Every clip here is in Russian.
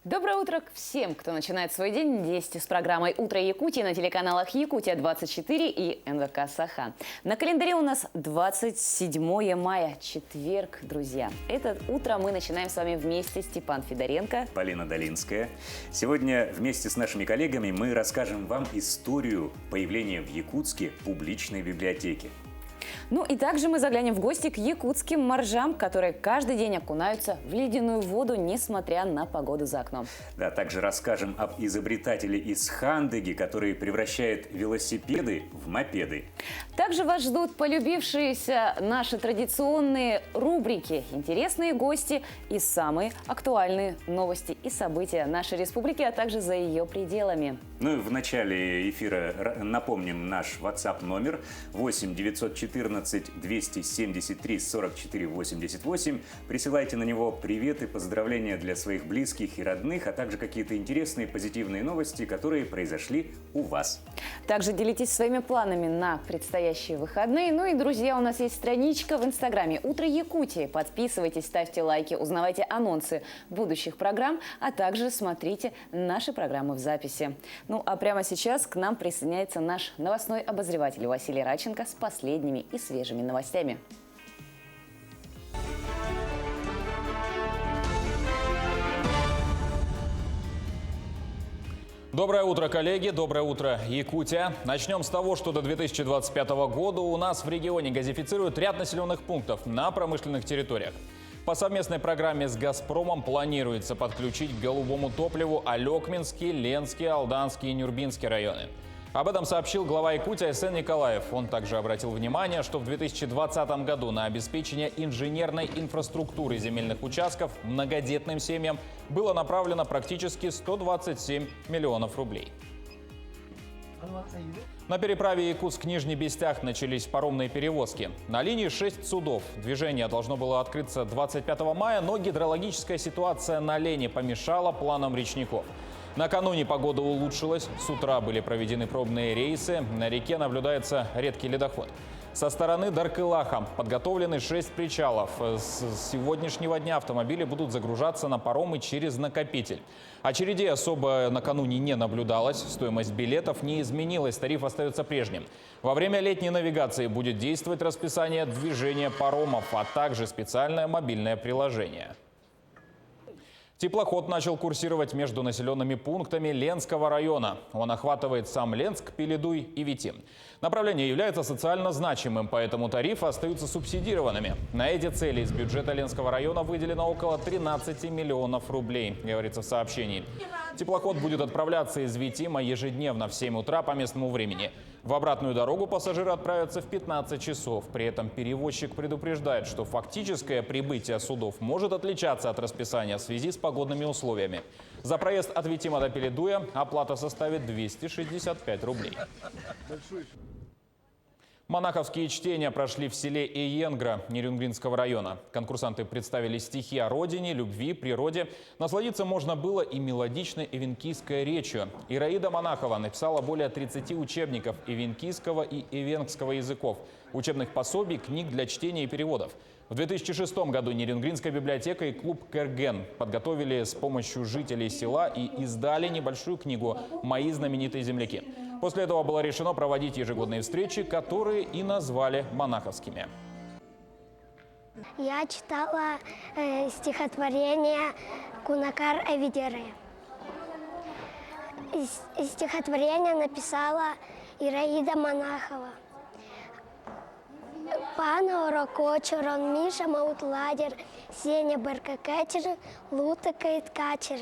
Доброе утро всем, кто начинает свой день вместе с программой «Утро Якутии» на телеканалах «Якутия-24» и НВК «Саха». На календаре у нас 27 мая, четверг, друзья. Это утро мы начинаем с вами вместе. Степан Федоренко, Полина Долинская. Сегодня вместе с нашими коллегами мы расскажем вам историю появления в Якутске публичной библиотеки. Ну и также мы заглянем в гости к якутским моржам, которые каждый день окунаются в ледяную воду, несмотря на погоду за окном. Да, также расскажем об изобретателе из Хандыги, который превращает велосипеды в мопеды. Также вас ждут полюбившиеся наши традиционные рубрики, интересные гости и самые актуальные новости и события нашей республики, а также за ее пределами. Ну и в начале эфира напомним наш WhatsApp номер 8 914 273 44 88. Присылайте на него приветы, поздравления для своих близких и родных, а также какие-то интересные позитивные новости, которые произошли у вас. Также делитесь своими планами на предстоящие выходные. Ну и, друзья, у нас есть страничка в Инстаграме «Утро Якутии». Подписывайтесь, ставьте лайки, узнавайте анонсы будущих программ, а также смотрите наши программы в записи. Ну а прямо сейчас к нам присоединяется наш новостной обозреватель Василий Радченко с последними и свежими новостями. Доброе утро, коллеги! Доброе утро, Якутия! Начнем с того, что до 2025 года у нас в регионе газифицируют ряд населенных пунктов на промышленных территориях. По совместной программе с «Газпромом» планируется подключить к голубому топливу Алекминский, Ленский, Алданский и Нюрбинский районы. Об этом сообщил глава Якутии Айсен Николаев. Он также обратил внимание, что в 2020 году на обеспечение инженерной инфраструктуры земельных участков многодетным семьям было направлено практически 127 миллионов рублей. На переправе Якутск-Нижний Бестях начались паромные перевозки. На линии 6 судов. Движение должно было открыться 25 мая, но гидрологическая ситуация на Лене помешала планам речников. Накануне погода улучшилась, с утра были проведены пробные рейсы, на реке наблюдается редкий ледоход. Со стороны Даркылаха подготовлены 6 причалов. С сегодняшнего дня автомобили будут загружаться на паромы через накопитель. Очередей особо накануне не наблюдалось, стоимость билетов не изменилась, тариф остается прежним. Во время летней навигации будет действовать расписание движения паромов, а также специальное мобильное приложение. Теплоход начал курсировать между населенными пунктами Ленского района. Он охватывает сам Ленск, Пеледуй и Витим. Направление является социально значимым, поэтому тарифы остаются субсидированными. На эти цели из бюджета Ленского района выделено около 13 миллионов рублей, говорится в сообщении. Теплоход будет отправляться из Витима ежедневно в 7 утра по местному времени. В обратную дорогу пассажиры отправятся в 15 часов. При этом перевозчик предупреждает, что фактическое прибытие судов может отличаться от расписания в связи с погодными условиями. За проезд от Витима до Пеледуя оплата составит 265 рублей. Монаховские чтения прошли в селе Иенгра Нерюнгринского района. Конкурсанты представили стихи о родине, любви, природе. Насладиться можно было и мелодичной эвенкийской речью. Ираида Монахова написала более 30 учебников эвенкийского и эвенкского языков, учебных пособий, книг для чтения и переводов. В 2006 году Нерюнгринская библиотека и клуб «Керген» подготовили с помощью жителей села и издали небольшую книгу «Мои знаменитые земляки». После этого было решено проводить ежегодные встречи, которые и назвали монаховскими. Я читала стихотворение Кунакар Эвидеры. Стихотворение написала Ираида Монахова. Пана Орокочерон, Миша Маутладер, Сеня Баркакачер, Лутака и Ткачер.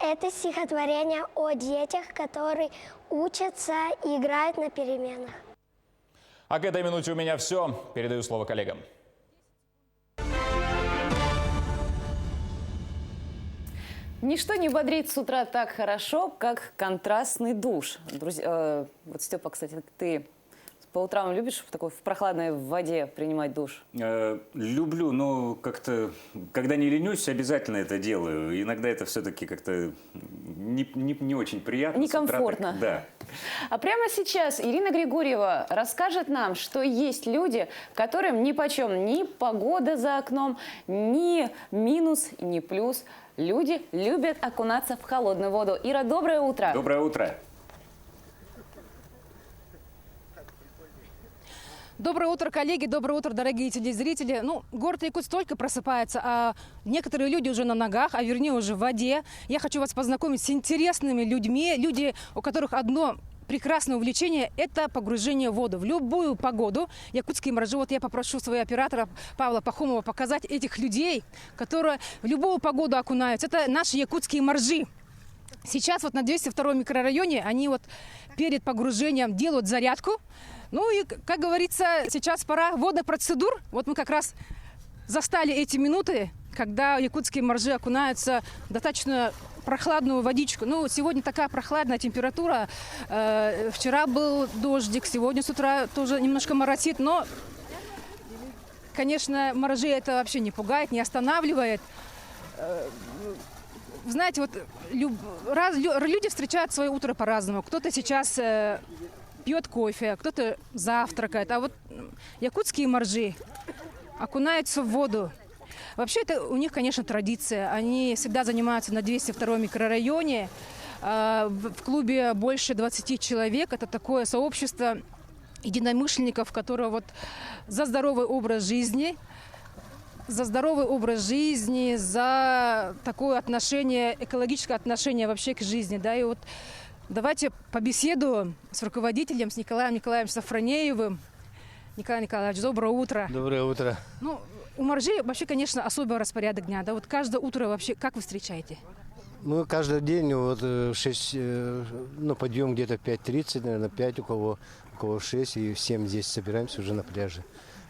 Это стихотворение о детях, которые учатся и играют на переменах. А к этой минуте у меня все. Передаю слово коллегам. Ничто не бодрит с утра так хорошо, как контрастный душ. Друзья, вот, Степа, кстати, ты по утрам любишь в прохладной воде принимать душ? Люблю, но как-то, когда не ленюсь, обязательно это делаю. Иногда это все-таки как-то не очень приятно. Некомфортно. Да. А прямо сейчас Ирина Григорьева расскажет нам, что есть люди, которым нипочем ни погода за окном, ни минус, ни плюс. Люди любят окунаться в холодную воду. Ира, доброе утро. Доброе утро. Доброе утро, коллеги, доброе утро, дорогие телезрители. Ну, город Якутск только просыпается, а некоторые люди уже на ногах, а вернее уже в воде. Я хочу вас познакомить с интересными людьми, люди, у которых одно прекрасное увлечение – это погружение в воду. В любую погоду якутские моржи, вот я попрошу своего оператора Павла Пахомова показать этих людей, которые в любую погоду окунаются. Это наши якутские моржи. Сейчас вот на 202 микрорайоне они вот перед погружением делают зарядку. Ну и, как говорится, сейчас пора водных процедур. Вот мы как раз застали эти минуты, когда якутские моржи окунаются в достаточно прохладную водичку. Ну, сегодня такая прохладная температура. Вчера был дождик, сегодня с утра тоже немножко моросит. Но, конечно, моржей это вообще не пугает, не останавливает. Знаете, вот люди встречают свое утро по-разному. Кто-то сейчас пьет кофе, кто-то завтракает. А вот якутские моржи окунаются в воду. Вообще это у них, конечно, традиция. Они всегда занимаются на 202 микрорайоне. В клубе больше 20 человек. Это такое сообщество единомышленников, которые вот за здоровый образ жизни, за такое отношение, экологическое отношение вообще к жизни. Да, и вот давайте побеседуем с руководителем, с Николаем Николаевичем Сафронеевым. Николай Николаевич, доброе утро. Доброе утро. Ну, у моржей вообще, конечно, особый распорядок дня. Да? Вот каждое утро вообще как вы встречаете? Мы каждый день вот в 6, подъем где-то 5:30, наверное, 5, у кого 6, и в 7 здесь собираемся уже на пляже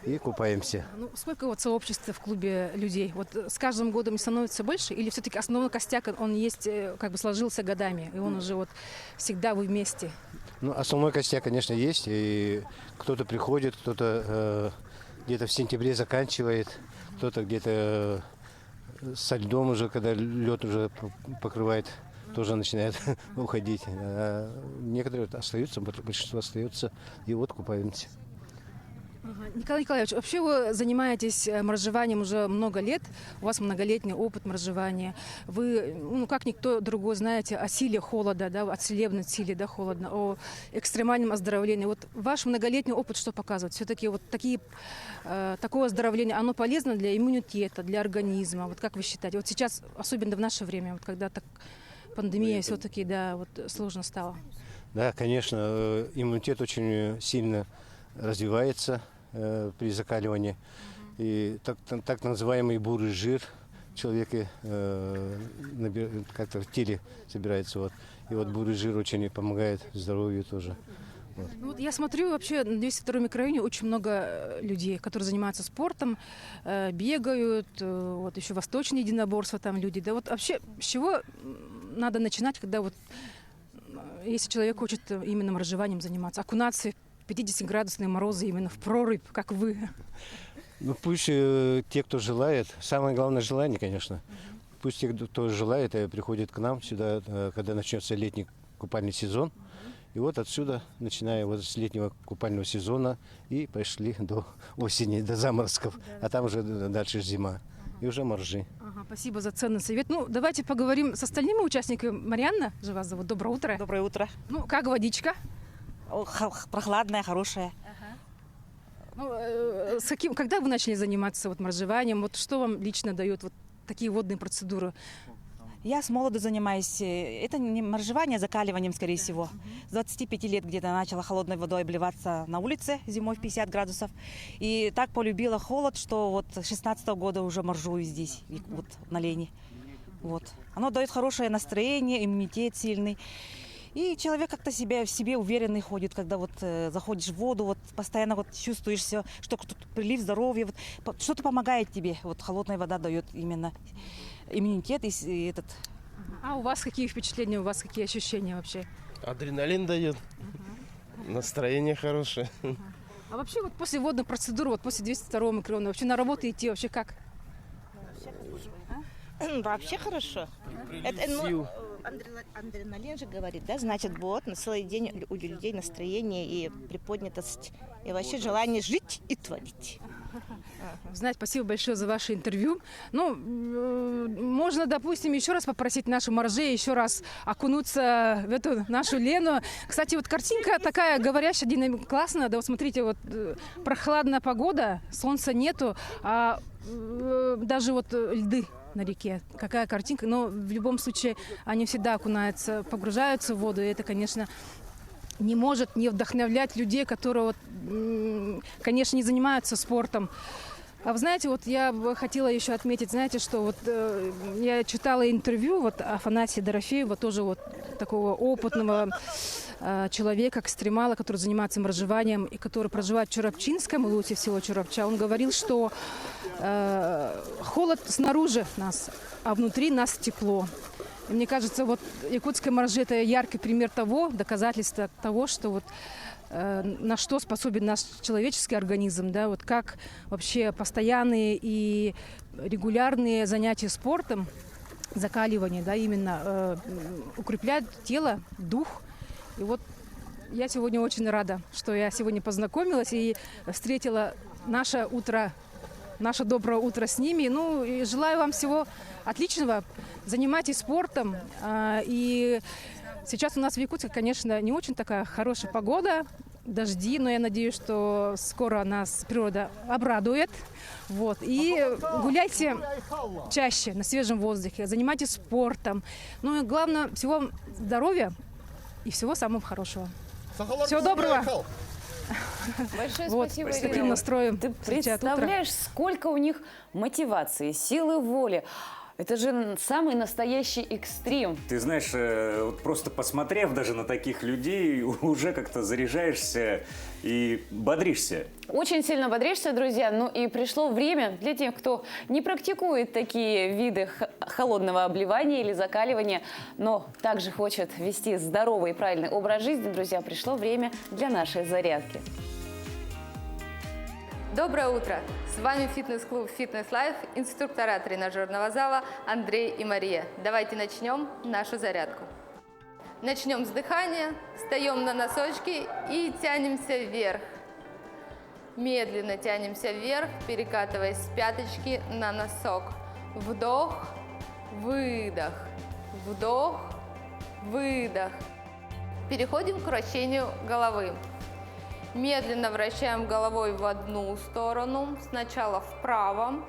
и купаемся. Ну, сколько вот сообщества в клубе людей? Вот с каждым годом становится больше? Или все-таки основной костяк, он есть, как бы сложился годами, и он уже вот всегда вы вместе? Ну, основной костяк, конечно, есть. И кто-то приходит, кто-то где-то в сентябре заканчивает, кто-то где-то со льдом уже, когда лед уже покрывает, тоже начинает уходить. А некоторые остаются, большинство остается, и вот купаемся. Николай Николаевич, вообще вы занимаетесь моржеванием уже много лет, у вас многолетний опыт моржевания. Вы, как никто другой, знаете о силе холода, да, о целебной силе, да, холода, о экстремальном оздоровлении. Вот ваш многолетний опыт что показывает? Все-таки вот такое оздоровление, оно полезно для иммунитета, для организма. Вот как вы считаете? Вот сейчас, особенно в наше время, вот когда так пандемия все-таки, да, вот сложно стало. Да, конечно, иммунитет очень сильно развивается при закаливании. И так называемый бурый жир в человеке как-то в теле собирается. Вот. И вот бурый жир очень помогает здоровью тоже. Вот. Ну, вот я смотрю, вообще на 202 микрорайоне очень много людей, которые занимаются спортом, бегают, вот еще восточные единоборства там люди. Да вот вообще с чего надо начинать, когда вот если человек хочет именно моржеванием заниматься, окунаться в 50-градусные морозы именно в прорубь, как вы? Ну пусть те, кто желает, самое главное желание, конечно. Пусть те, кто желает, приходят к нам сюда, когда начнется летний купальный сезон. И вот отсюда, начиная вот с летнего купального сезона, и пошли до осени, до заморозков, а там уже дальше зима. И уже моржи. Ага, спасибо за ценный совет. Ну, давайте поговорим с остальными участниками. Марианна же вас зовут. Доброе утро. Доброе утро. Ну, как водичка? Прохладная, хорошая. Ну, когда вы начали заниматься вот моржеванием? Вот что вам лично дает вот такие водные процедуры? Я с молоду занимаюсь. Это не моржевание, а закаливанием, скорее всего. С 25 лет где-то начала холодной водой обливаться на улице зимой в 50 градусов. И так полюбила холод, что вот с 16-го года уже моржую здесь, вот на Лени. Вот. Оно дает хорошее настроение, иммунитет сильный. И человек как-то в себе уверенный ходит, когда вот заходишь в воду, вот постоянно вот чувствуешь все, что тут прилив здоровья, вот, что-то помогает тебе. Вот холодная вода дает именно иммунитет и этот. А у вас какие впечатления, у вас какие ощущения вообще? Адреналин дает, настроение хорошее. А вообще вот после водной процедуры, вот после 202 микрорайона, вообще на работу идти вообще как? Вообще хорошо. Это, адреналин же говорит, да, значит, вот на целый день у людей настроение и приподнятость, и вообще желание жить и творить. Знаете, спасибо большое за ваше интервью. Ну, можно, допустим, еще раз попросить нашу Марже еще раз окунуться в эту нашу Лену. Кстати, вот картинка такая говорящая, классная. Да, вот смотрите, вот прохладная погода, солнца нету, а даже вот льды на реке. Какая картинка. Но в любом случае они всегда окунаются, погружаются в воду. И это, конечно, не может не вдохновлять людей, которые, вот, конечно, не занимаются спортом. А вы знаете, вот я бы хотела еще отметить, знаете, что вот я читала интервью вот Афанасия Дорофеева, тоже вот такого опытного человека, экстремала, который занимается моржеванием и который проживает в Чурапчинском, улусе всего Чурапча. Он говорил, что холод снаружи нас, а внутри нас тепло. И мне кажется, вот якутская моржа – это яркий пример того, доказательство того, что вот на что способен наш человеческий организм, да, вот как вообще постоянные и регулярные занятия спортом, закаливание, да, именно укрепляют тело, дух. И вот я сегодня очень рада, что я сегодня познакомилась и встретила наше доброе утро с ними. Ну, и желаю вам всего отличного. Занимайтесь спортом. И сейчас у нас в Якутске, конечно, не очень такая хорошая погода, дожди, но я надеюсь, что скоро нас природа обрадует. Вот. И гуляйте чаще на свежем воздухе, занимайтесь спортом. Ну и главное, всего здоровья и всего самого хорошего. Всего доброго! Большое Вот, спасибо, с таким Ирина. настроем. Ты встречать утро. представляешь, сколько у них мотивации, силы воли. Это же самый настоящий экстрим. Ты знаешь, вот просто посмотрев даже на таких людей, уже как-то заряжаешься и бодришься. Очень сильно бодришься, друзья. Ну и пришло время для тех, кто не практикует такие виды холодного обливания или закаливания, но также хочет вести здоровый и правильный образ жизни, друзья, пришло время для нашей зарядки. Доброе утро! С вами фитнес-клуб Fitness Life, инструктора тренажерного зала Андрей и Мария. Давайте начнем нашу зарядку. Начнем с дыхания, встаем на носочки и тянемся вверх. Медленно тянемся вверх, перекатываясь с пяточки на носок. Вдох, выдох, вдох, выдох. Переходим к вращению головы. Медленно вращаем головой в одну сторону, сначала вправо.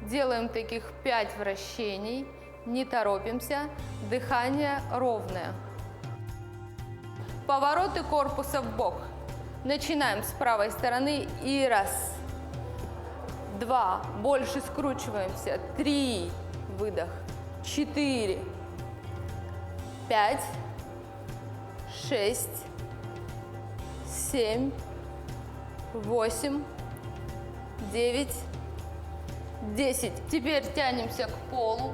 Делаем таких 5 вращений, не торопимся, дыхание ровное. Повороты корпуса в бок. Начинаем с правой стороны и раз, 2, больше скручиваемся, 3, выдох, 4, 5, 6, 7, 8, 9, 10. Теперь тянемся к полу.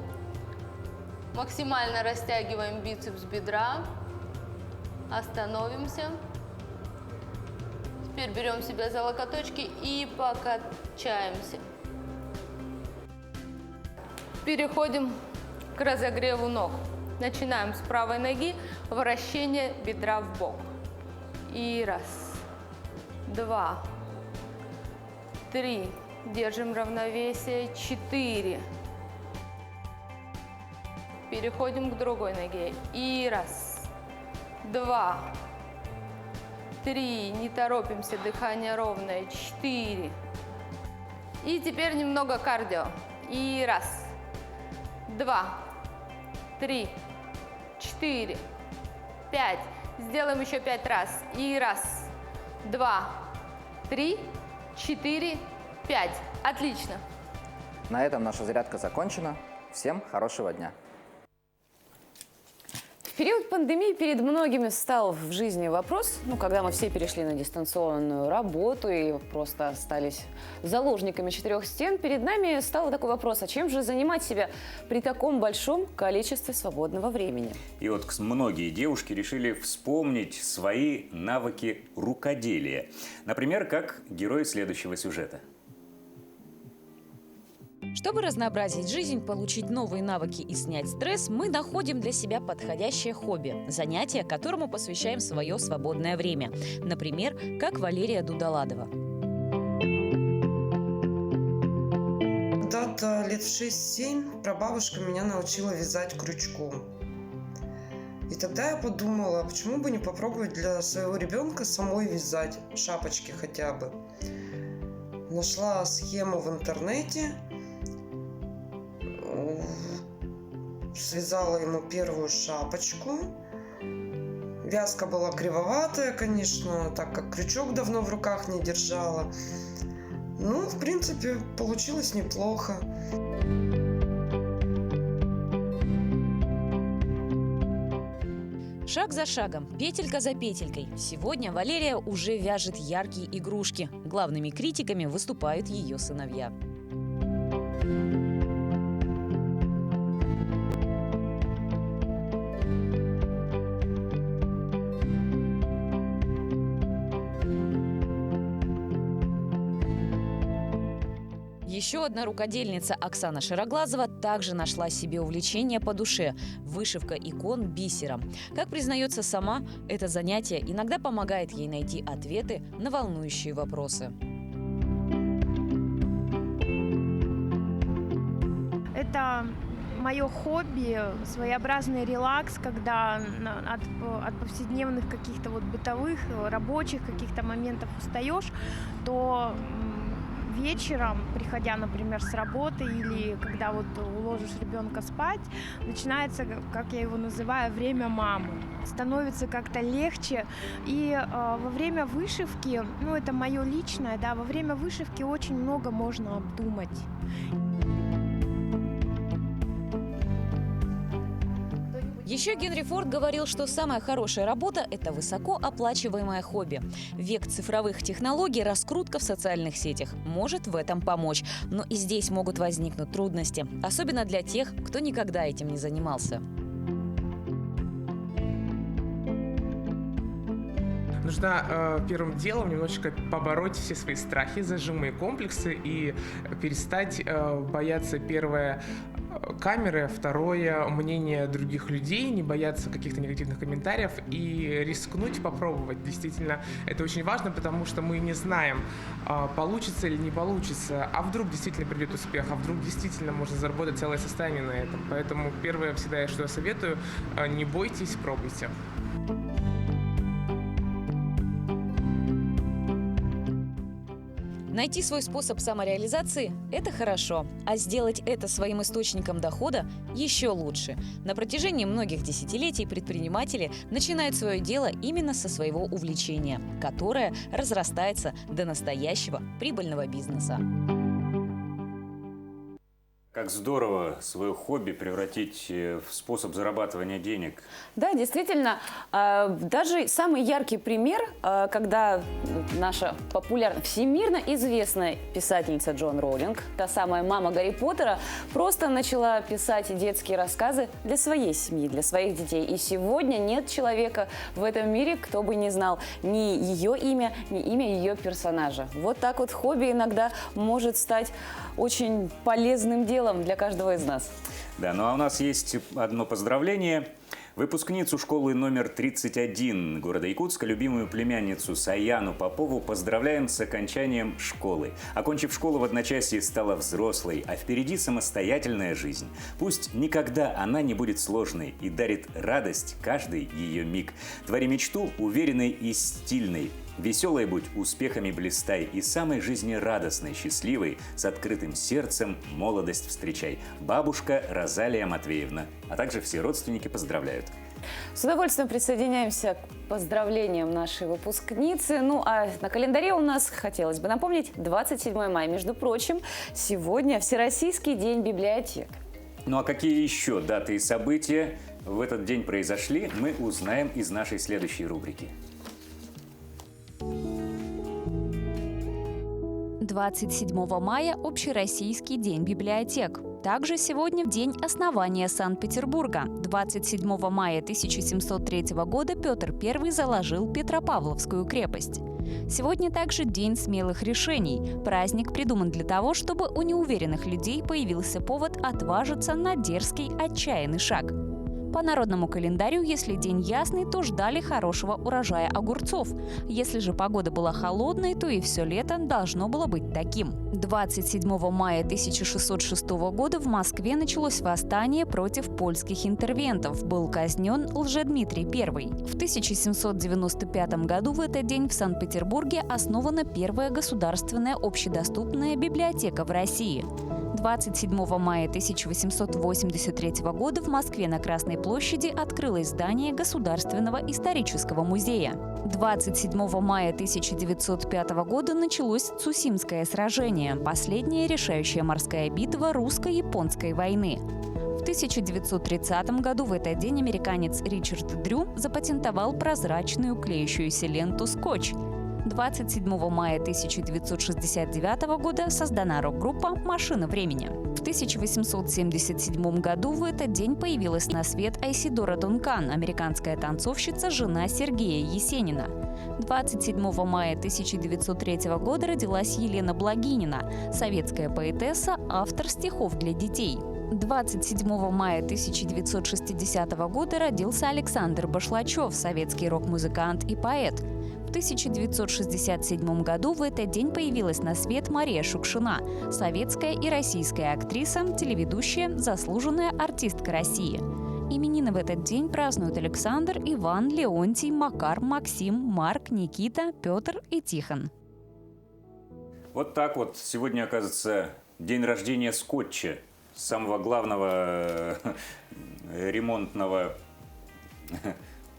Максимально растягиваем бицепс бедра. Остановимся. Теперь берем себя за локоточки и покачаемся. Переходим к разогреву ног. Начинаем с правой ноги. Вращение бедра в бок. И раз, 2, 3, держим равновесие, 4. Переходим к другой ноге. И раз, 2, 3, не торопимся, дыхание ровное, 4. И теперь немного кардио. И раз, 2, 3, 4, 5. Сделаем еще 5 раз. И раз, 2, 3, 4, 5. Отлично. На этом наша зарядка закончена. Всем хорошего дня. В период пандемии перед многими встал в жизни вопрос, когда мы все перешли на дистанционную работу и просто остались заложниками 4 стен, перед нами стал такой вопрос, а чем же занимать себя при таком большом количестве свободного времени? И вот многие девушки решили вспомнить свои навыки рукоделия. Например, как герои следующего сюжета. Чтобы разнообразить жизнь, получить новые навыки и снять стресс, мы находим для себя подходящее хобби – занятие, которому посвящаем свое свободное время. Например, как Валерия Дудоладова. где-то лет в 6-7 прабабушка меня научила вязать крючком. И тогда я подумала, почему бы не попробовать для своего ребенка самой вязать шапочки хотя бы. Нашла схему в интернете, связала ему первую шапочку. Вязка была кривоватая, конечно, так как крючок давно в руках не держала. Ну, в принципе, получилось неплохо. Шаг за шагом, петелька за петелькой. Сегодня Валерия уже вяжет яркие игрушки. Главными критиками выступают ее сыновья. Еще одна рукодельница Оксана Широглазова также нашла себе увлечение по душе – вышивка икон бисером. Как признается сама, это занятие иногда помогает ей найти ответы на волнующие вопросы. Это мое хобби, своеобразный релакс, когда от повседневных каких-то вот бытовых, рабочих каких-то моментов устаешь, то вечером, приходя, например, с работы или когда вот уложишь ребенка спать, начинается, как я его называю, время мамы. Становится как-то легче. И во время вышивки, ну это мое личное, да, во время вышивки очень много можно обдумать. Еще Генри Форд говорил, что самая хорошая работа – это высоко оплачиваемое хобби. Век цифровых технологий, раскрутка в социальных сетях может в этом помочь. Но и здесь могут возникнуть трудности, особенно для тех, кто никогда этим не занимался. Нужно первым делом немножечко побороть все свои страхи, зажимы и комплексы и перестать бояться, первое, камеры, второе, мнение других людей, не бояться каких-то негативных комментариев и рискнуть, попробовать. Действительно, это очень важно, потому что мы не знаем, получится или не получится, а вдруг действительно придет успех, а вдруг действительно можно заработать целое состояние на этом. Поэтому первое, всегда что я советую, не бойтесь, пробуйте. Найти свой способ самореализации – это хорошо, а сделать это своим источником дохода – еще лучше. На протяжении многих десятилетий предприниматели начинают свое дело именно со своего увлечения, которое разрастается до настоящего прибыльного бизнеса. Как здорово свое хобби превратить в способ зарабатывания денег. Да, действительно, даже самый яркий пример, когда наша популярная, всемирно известная писательница Джоан Роулинг, та самая мама Гарри Поттера, просто начала писать детские рассказы для своей семьи, для своих детей. И сегодня нет человека в этом мире, кто бы не знал ни ее имя, ни имя ее персонажа. Вот так вот хобби иногда может стать очень полезным делом для каждого из нас. Да, ну а у нас есть одно поздравление. Выпускницу школы номер 31 города Якутска, любимую племянницу Саяну Попову, поздравляем с окончанием школы. Окончив школу в одночасье, стала взрослой, а впереди самостоятельная жизнь. Пусть никогда она не будет сложной и дарит радость каждый ее миг. Твори мечту уверенной и стильной. Веселой будь, успехами блистай и самой жизнерадостной, счастливой, с открытым сердцем молодость встречай. Бабушка Розалия Матвеевна, а также все родственники поздравляют. С удовольствием присоединяемся к поздравлениям нашей выпускницы. Ну а на календаре у нас, хотелось бы напомнить, 27 мая. Между прочим, сегодня Всероссийский день библиотек. Ну а какие еще даты и события в этот день произошли, мы узнаем из нашей следующей рубрики. 27 мая – Общероссийский день библиотек. Также сегодня день основания Санкт-Петербурга. 27 мая 1703 года Петр I заложил Петропавловскую крепость. Сегодня также день смелых решений. Праздник придуман для того, чтобы у неуверенных людей появился повод отважиться на дерзкий, отчаянный шаг. По народному календарю, если день ясный, то ждали хорошего урожая огурцов. Если же погода была холодной, то и все лето должно было быть таким. 27 мая 1606 года в Москве началось восстание против польских интервентов. Был казнен Лжедмитрий I. В 1795 году в этот день в Санкт-Петербурге основана первая государственная общедоступная библиотека в России. 27 мая 1883 года в Москве на Красной площади открылось здание Государственного исторического музея. 27 мая 1905 года началось Цусимское сражение, последняя решающая морская битва русско-японской войны. В 1930 году в этот день американец Ричард Дрю запатентовал прозрачную клеящуюся ленту «Скотч». 27 мая 1969 года создана рок-группа «Машина времени». В 1877 году в этот день появилась на свет Айсидора Дункан, американская танцовщица, жена Сергея Есенина. 27 мая 1903 года родилась Елена Благинина, советская поэтесса, автор стихов для детей. 27 мая 1960 года родился Александр Башлачев, советский рок-музыкант и поэт. В 1967 году в этот день появилась на свет Мария Шукшина, советская и российская актриса, телеведущая, заслуженная артистка России. Именины в этот день празднуют Александр, Иван, Леонтий, Макар, Максим, Марк, Никита, Петр и Тихон. Вот так вот. Сегодня, оказывается, день рождения скотча, самого главного ремонтного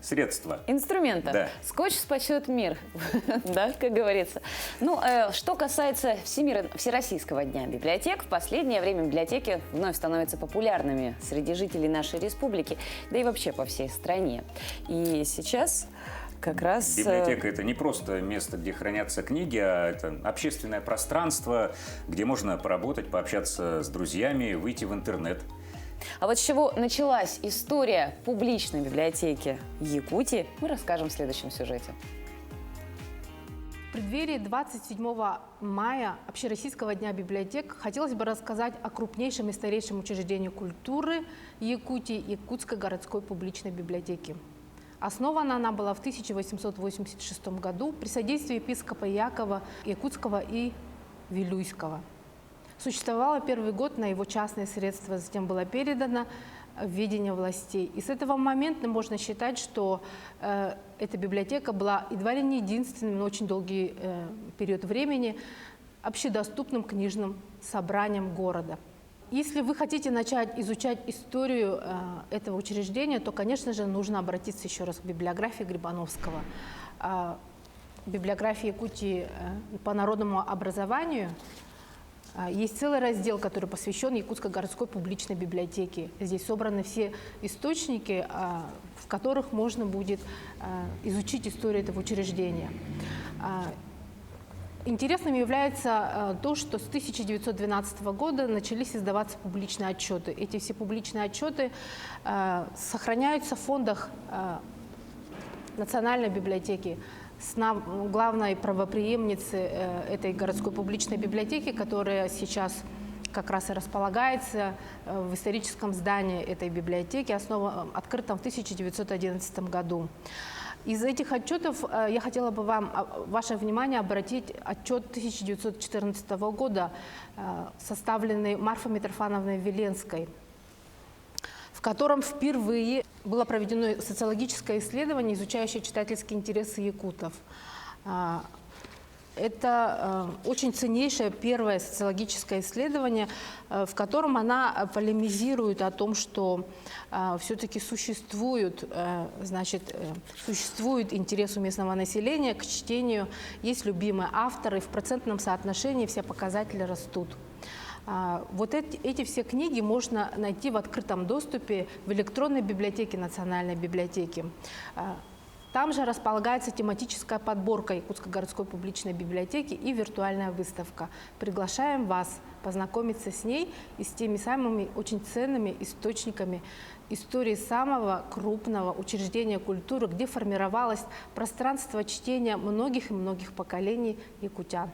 средства. Инструмента. Да. Скотч спасет мир, да, как говорится. Ну, что касается Всероссийского дня библиотек, в последнее время библиотеки вновь становятся популярными среди жителей нашей республики, да и вообще по всей стране. И сейчас как раз... Библиотека – это не просто место, где хранятся книги, а это общественное пространство, где можно поработать, пообщаться с друзьями, выйти в интернет. А вот с чего началась история публичной библиотеки Якутии, мы расскажем в следующем сюжете. В преддверии 27 мая Общероссийского дня библиотек хотелось бы рассказать о крупнейшем и старейшем учреждении культуры Якутии – Якутской городской публичной библиотеке. Основана она была в 1886 году при содействии епископа Якова Якутского и Вилюйского. Существовала первый год на его частные средства, затем было передано в ведение властей. И с этого момента можно считать, что эта библиотека была едва ли не единственным, но очень долгий период времени общедоступным книжным собранием города. Если вы хотите начать изучать историю этого учреждения, то, конечно же, нужно обратиться еще раз к библиографии Грибановского. Библиография Якутии по народному образованию. Есть целый раздел, который посвящен Якутской городской публичной библиотеке. Здесь собраны все источники, в которых можно будет изучить историю этого учреждения. Интересным является то, что с 1912 года начались издаваться публичные отчеты. Эти все публичные отчеты сохраняются в фондах Национальной библиотеки, с главной правопреемницей этой городской публичной библиотеки, которая сейчас как раз и располагается в историческом здании этой библиотеки, открытом в 1911 году. Из этих отчетов я хотела бы ваше внимание обратить отчет 1914 года, составленный Марфой Митрофановной Веленской, в котором впервые было проведено социологическое исследование, изучающее читательские интересы якутов. Это очень ценнейшее первое социологическое исследование, в котором она полемизирует о том, что все-таки существует интерес у местного населения к чтению, есть любимые авторы, в процентном соотношении все показатели растут. Вот эти все книги можно найти в открытом доступе в электронной библиотеке Национальной библиотеки. Там же располагается тематическая подборка Якутской городской публичной библиотеки и виртуальная выставка. Приглашаем вас познакомиться с ней и с теми самыми очень ценными источниками истории самого крупного учреждения культуры, где формировалось пространство чтения многих и многих поколений якутян.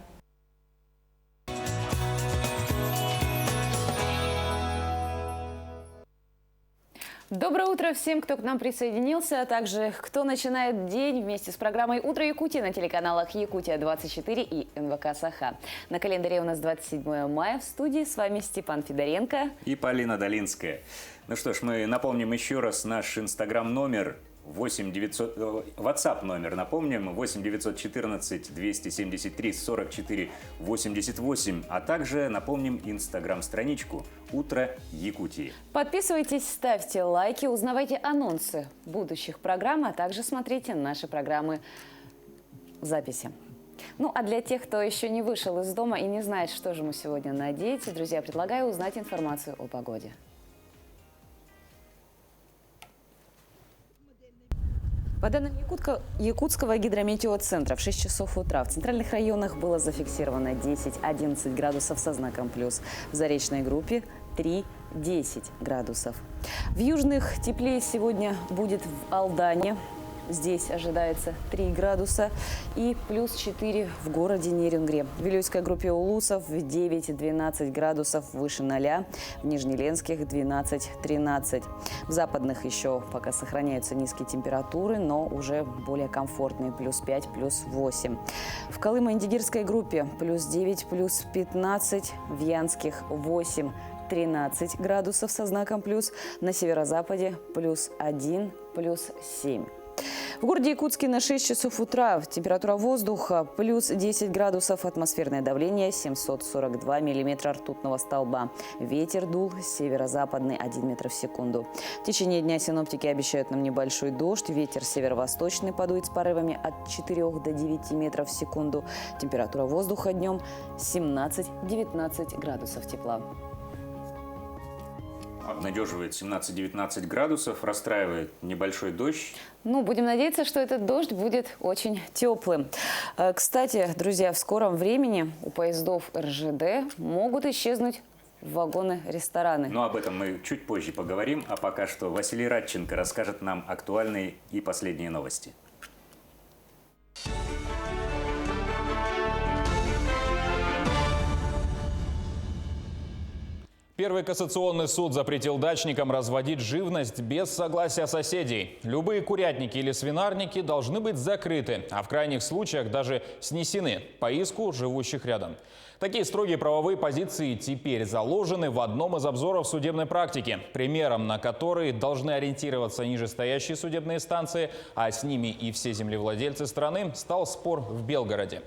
Доброе утро всем, кто к нам присоединился, а также кто начинает день вместе с программой «Утро Якутии» на телеканалах «Якутия-24» и НВК «Саха». На календаре у нас 27 мая. В студии с вами Степан Федоренко и Полина Долинская. Ну что ж, мы напомним еще раз наш инстаграм-номер. WhatsApp номер, напомним, 8 914 273 44 88, а также напомним инстаграм-страничку «Утро Якутии». Подписывайтесь, ставьте лайки, узнавайте анонсы будущих программ, а также смотрите наши программы в записи. Ну, а для тех, кто еще не вышел из дома и не знает, что же мы сегодня надеть, друзья, предлагаю узнать информацию о погоде. По данным Якутского гидрометеоцентра, в 6 часов утра в центральных районах было зафиксировано 10-11 градусов со знаком плюс. В заречной группе 3-10 градусов. В южных теплее сегодня будет в Алдане. Здесь ожидается 3 градуса и плюс 4 в городе Нерюнгри. В Вилюйской группе Улусов 9-12 градусов выше 0, в Нижнеленских 12-13. В западных еще пока сохраняются низкие температуры, но уже более комфортные, плюс 5, плюс 8. В Колымо-Индигирской группе плюс 9, плюс 15, в Янских 8, 13 градусов со знаком плюс, на северо-западе плюс 1, плюс 7. В городе Якутске на 6 часов утра температура воздуха плюс 10 градусов, атмосферное давление 742 миллиметра ртутного столба. Ветер дул северо-западный 1 метр в секунду. В течение дня синоптики обещают нам небольшой дождь. Ветер северо-восточный подует с порывами от 4 до 9 метров в секунду. Температура воздуха днем 17-19 градусов тепла. Обнадеживает 17-19 градусов, расстраивает небольшой дождь. Ну, будем надеяться, что этот дождь будет очень теплым. Кстати, друзья, в скором времени у поездов РЖД могут исчезнуть вагоны-рестораны. Но об этом мы чуть позже поговорим, а пока что Василий Радченко расскажет нам актуальные и последние новости. Первый кассационный суд запретил дачникам разводить живность без согласия соседей. Любые курятники или свинарники должны быть закрыты, а в крайних случаях даже снесены по иску живущих рядом. Такие строгие правовые позиции теперь заложены в одном из обзоров судебной практики, примером на который должны ориентироваться нижестоящие судебные инстанции, а с ними и все землевладельцы страны, стал спор в Белгороде.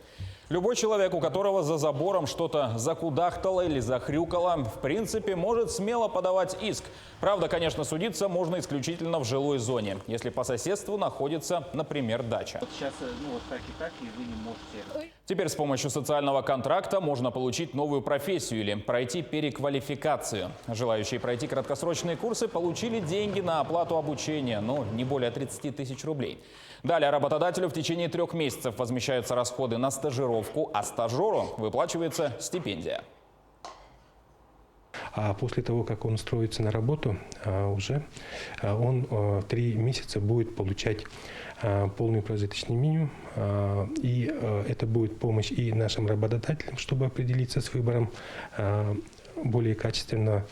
Любой человек, у которого за забором что-то закудахтало или захрюкало, в принципе, может смело подавать иск. Правда, конечно, судиться можно исключительно в жилой зоне, если по соседству находится, например, дача. Сейчас, вот так, и вы не можете. Теперь с помощью социального контракта можно получить новую профессию или пройти переквалификацию. Желающие пройти краткосрочные курсы получили деньги на оплату обучения, но не более 30 тысяч рублей. Далее работодателю в течение 3 месяцев возмещаются расходы на стажировку, а стажеру выплачивается стипендия. А после того, как он устроится на работу, уже он 3 месяца будет получать полный прожиточный минимум. И это будет помощь и нашим работодателям, чтобы определиться с выбором более качественного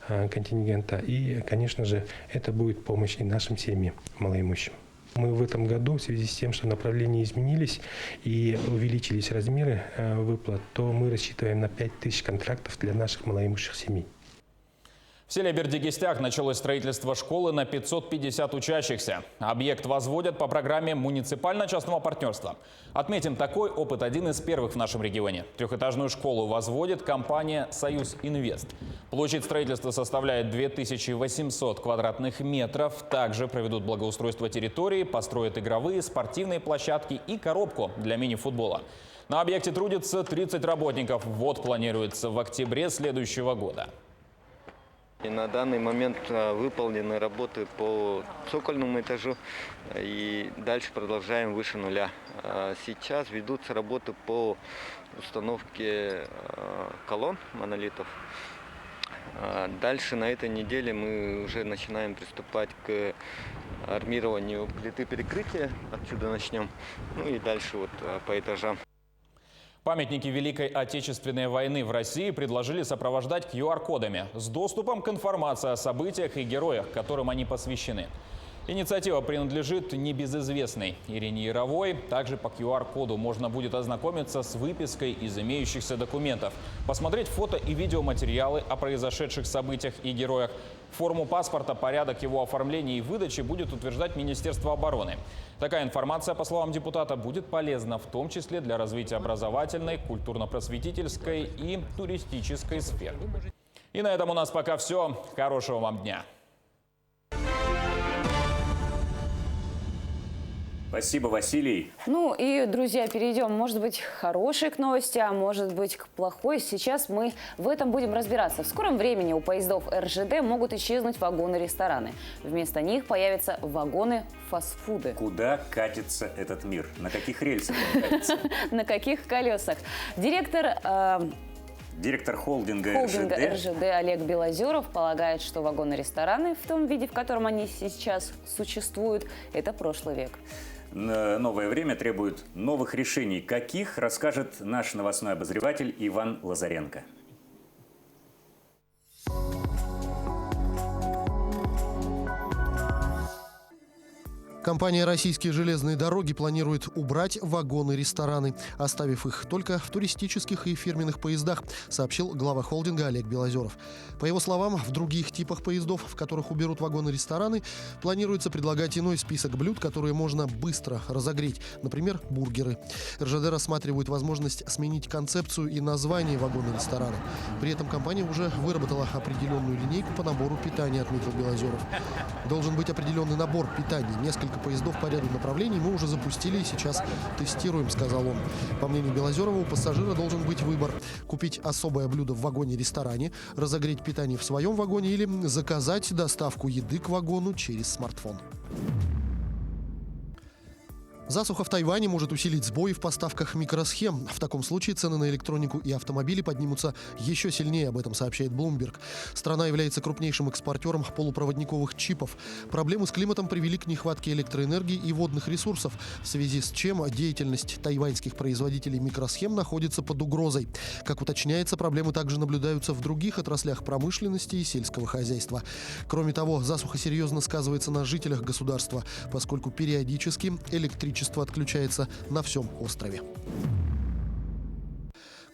контингента. И, конечно же, это будет помощь и нашим семьям малоимущим. Мы в этом году, в связи с тем, что направления изменились и увеличились размеры выплат, то мы рассчитываем на 5000 контрактов для наших малоимущих семей. В селе Бердигистяк началось строительство школы на 550 учащихся. Объект возводят по программе муниципально-частного партнерства. Отметим, такой опыт один из первых в нашем регионе. 3-этажную школу возводит компания «Союз Инвест». Площадь строительства составляет 2800 квадратных метров. Также проведут благоустройство территории, построят игровые, спортивные площадки и коробку для мини-футбола. На объекте трудится 30 работников. Ввод планируется в октябре следующего года. И на данный момент выполнены работы по цокольному этажу и дальше продолжаем выше нуля. Сейчас ведутся работы по установке колонн, монолитов. Дальше на этой неделе мы уже начинаем приступать к армированию плиты перекрытия. Отсюда начнем. Ну и дальше вот по этажам. Памятники Великой Отечественной войны в России предложили сопровождать QR-кодами с доступом к информации о событиях и героях, которым они посвящены. Инициатива принадлежит небезызвестной Ирине Яровой. Также по QR-коду можно будет ознакомиться с выпиской из имеющихся документов, посмотреть фото и видеоматериалы о произошедших событиях и героях. Форму паспорта, порядок его оформления и выдачи будет утверждать Министерство обороны. Такая информация, по словам депутата, будет полезна в том числе для развития образовательной, культурно-просветительской и туристической сфер. И на этом у нас пока все. Хорошего вам дня! Спасибо, Василий. Ну и, друзья, перейдем, может быть, к хорошей новости, а может быть, к плохой. Сейчас мы в этом будем разбираться. В скором времени у поездов РЖД могут исчезнуть вагоны-рестораны. Вместо них появятся вагоны-фастфуды. Куда катится этот мир? На каких рельсах он катится? На каких колесах? Директор холдинга РЖД Олег Белозеров полагает, что вагоны-рестораны в том виде, в котором они сейчас существуют, это прошлый век. Новое время требует новых решений. Каких, расскажет наш новостной обозреватель Иван Лазаренко. Компания «Российские железные дороги» планирует убрать вагоны-рестораны, оставив их только в туристических и фирменных поездах, сообщил глава холдинга Олег Белозеров. По его словам, в других типах поездов, в которых уберут вагоны-рестораны, планируется предлагать иной список блюд, которые можно быстро разогреть, например, бургеры. РЖД рассматривает возможность сменить концепцию и название вагона-ресторана. При этом компания уже выработала определенную линейку по набору питания, отметил Белозеров. Должен быть определенный набор питания. Несколько поездов по ряду направлений мы уже запустили и сейчас тестируем, сказал он. По мнению Белозерова, у пассажира должен быть выбор: купить особое блюдо в вагоне-ресторане, разогреть питание в своем вагоне или заказать доставку еды к вагону через смартфон. Засуха в Тайване может усилить сбои в поставках микросхем. В таком случае цены на электронику и автомобили поднимутся еще сильнее, об этом сообщает Bloomberg. Страна является крупнейшим экспортером полупроводниковых чипов. Проблемы с климатом привели к нехватке электроэнергии и водных ресурсов, в связи с чем деятельность тайваньских производителей микросхем находится под угрозой. Как уточняется, проблемы также наблюдаются в других отраслях промышленности и сельского хозяйства. Кроме того, засуха серьезно сказывается на жителях государства, поскольку периодически электричество отключается на всем острове.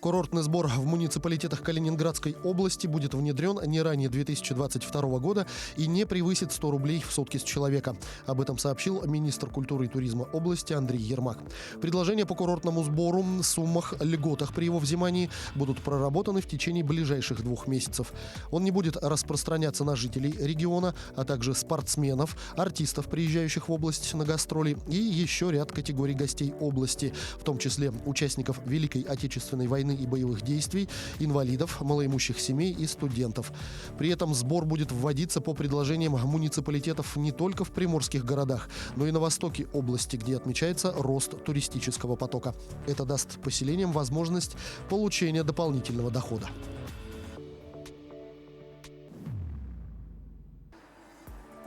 Курортный сбор в муниципалитетах Калининградской области будет внедрен не ранее 2022 года и не превысит 100 рублей в сутки с человека. Об этом сообщил министр культуры и туризма области Андрей Ермак. Предложения по курортному сбору, суммах, льготах при его взимании будут проработаны в течение ближайших 2 месяцев. Он не будет распространяться на жителей региона, а также спортсменов, артистов, приезжающих в область на гастроли, и еще ряд категорий гостей области, в том числе участников Великой Отечественной войны и боевых действий, инвалидов, малоимущих семей и студентов. При этом сбор будет вводиться по предложениям муниципалитетов не только в приморских городах, но и на востоке области, где отмечается рост туристического потока. Это даст поселениям возможность получения дополнительного дохода.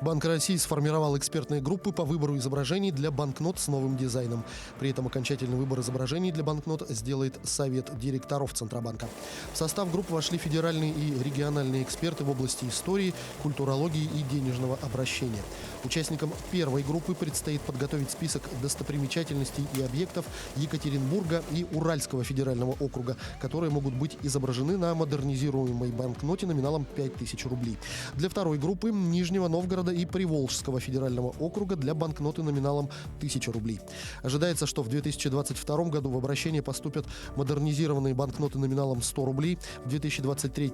Банк России сформировал экспертные группы по выбору изображений для банкнот с новым дизайном. При этом окончательный выбор изображений для банкнот сделает Совет директоров Центробанка. В состав групп вошли федеральные и региональные эксперты в области истории, культурологии и денежного обращения. Участникам первой группы предстоит подготовить список достопримечательностей и объектов Екатеринбурга и Уральского федерального округа, которые могут быть изображены на модернизируемой банкноте номиналом 5000 рублей. Для второй группы Нижнего Новгорода и Приволжского федерального округа для банкноты номиналом 1000 рублей. Ожидается, что в 2022 году в обращение поступят модернизированные банкноты номиналом 100 рублей, в 2023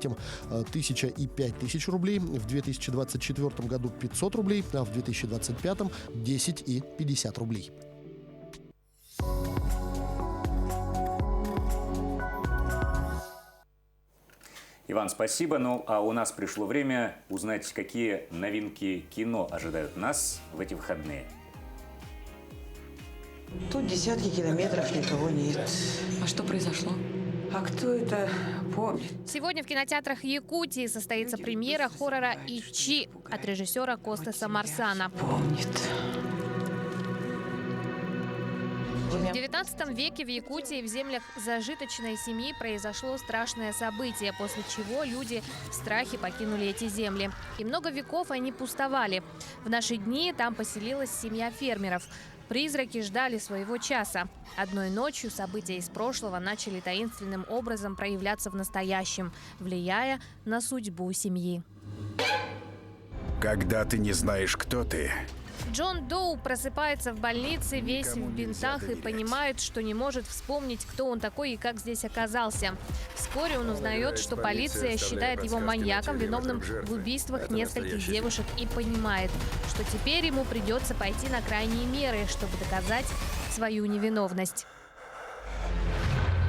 1000 и 5000 рублей, в 2024 году 500 рублей, а в 2025 10 и 50 рублей. Иван, спасибо. Ну, а у нас пришло время узнать, какие новинки кино ожидают нас в эти выходные. Тут десятки километров никого нет. А что произошло? А кто это помнит? Сегодня в кинотеатрах Якутии состоится премьера хоррора «Ичи» от режиссера Костаса Марсана. Помнит. В XIX веке в Якутии в землях зажиточной семьи произошло страшное событие, после чего люди в страхе покинули эти земли. И много веков они пустовали. В наши дни там поселилась семья фермеров. Призраки ждали своего часа. Одной ночью события из прошлого начали таинственным образом проявляться в настоящем, влияя на судьбу семьи. Когда ты не знаешь, кто ты, Джон Доу просыпается в больнице, весь в бинтах, и понимает, что не может вспомнить, кто он такой и как здесь оказался. Вскоре он узнает, что полиция считает его маньяком, виновным в убийствах нескольких девушек, и понимает, что теперь ему придется пойти на крайние меры, чтобы доказать свою невиновность.